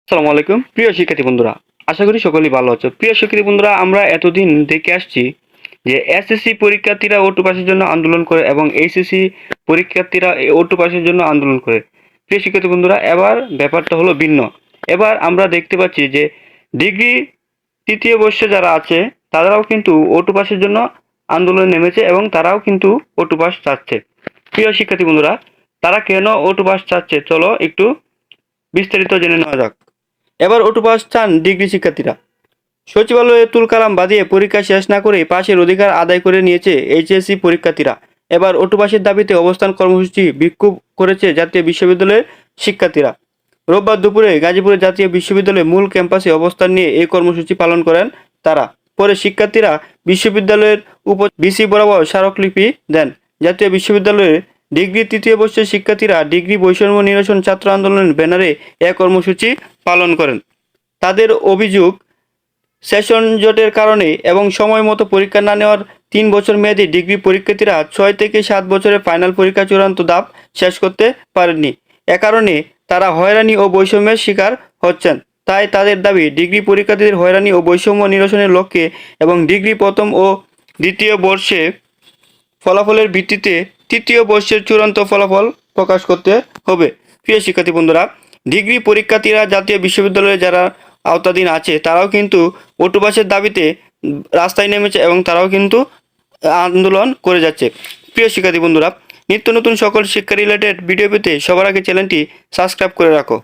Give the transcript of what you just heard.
আসসালামু আলাইকুম প্রিয় শিক্ষার্থী বন্ধুরা, আশা করি সকলেই ভালো আছো। প্রিয় শিক্ষার্থী বন্ধুরা, আমরা এতদিন দেখে আসছি যে এসএসসি পরীক্ষার্থীরা ওটু পাসের জন্য আন্দোলন করে এবং এইচএসসি পরীক্ষার্থীরা ওটু পাসের জন্য আন্দোলন করে। প্রিয় শিক্ষার্থী বন্ধুরা, এবার ব্যাপারটা হলো ভিন্ন। এবার আমরা দেখতে পাচ্ছি যে ডিগ্রি তৃতীয় বর্ষে যারা আছে তারাও কিন্তু ওটু পাসের জন্য আন্দোলনে নেমেছে এবং তারাও কিন্তু ওটু পাস চাচ্ছে। প্রিয় শিক্ষার্থী বন্ধুরা, তারা কেন ওটু পাস চাচ্ছে চলো একটু বিস্তারিত জেনে নেওয়া যাক। এবার ওটু পাস চান ডিগ্রি শিক্ষার্থীরা। সচিবালয়ে তুলকালাম বাদিয়ে পরীক্ষা শেষ না করে পাশের অধিকার আদায় করে নিয়েছে এইচএসসি পরীক্ষার্থীরা। এবার ওটু পাসের দাবিতে অবস্থান কর্মসূচি বিক্ষোভ করেছে জাতীয় বিশ্ববিদ্যালয়ের শিক্ষার্থীরা। রোববার দুপুরে গাজীপুরে জাতীয় বিশ্ববিদ্যালয়ের মূল ক্যাম্পাসে অবস্থান নিয়ে এই কর্মসূচি পালন করেন তারা। পরে শিক্ষার্থীরা বিশ্ববিদ্যালয়ের ভিসি বরাবর স্মারকলিপি দেন। জাতীয় বিশ্ববিদ্যালয়ের ডিগ্রি তৃতীয় বর্ষের শিক্ষার্থীরা ডিগ্রি বৈষম্য নিরসন ছাত্র আন্দোলনের ব্যানারে এ কর্মসূচি পালন করেন। তাদের অভিযোগ, সেশন জটের কারণে এবং সময় মতো পরীক্ষা না নেওয়ার 3 বছর মেয়াদী ডিগ্রি পরীক্ষার্থীরা 6 থেকে 7 বছরের ফাইনাল পরীক্ষা চূড়ান্ত ধাপ শেষ করতে পারেননি। এ কারণে তারা হয়রানি ও বৈষম্যের শিকার হচ্ছেন। তাই তাদের দাবি, ডিগ্রি পরীক্ষার্থীদের হয়রানি ও বৈষম্য নিরসনের লক্ষ্যে এবং ডিগ্রি প্রথম ও দ্বিতীয় বর্ষে ফলাফলের ভিত্তিতে তৃতীয় বর্ষের চূড়ান্ত ফলাফল প্রকাশ করতে হবে। প্রিয় শিক্ষার্থী বন্ধুরা, ডিগ্রি পরীক্ষার্থীরা জাতীয় বিশ্ববিদ্যালয়ে যারা আওতাধীন আছে তারাও কিন্তু ওটু পাসের দাবিতে রাস্তায় নেমেছে এবং তারাও কিন্তু আন্দোলন করে যাচ্ছে। প্রিয় শিক্ষার্থী বন্ধুরা, নিত্য নতুন সকল শিক্ষা রিলেটেড ভিডিও পেতে সবার আগে চ্যানেলটি সাবস্ক্রাইব করে রাখো।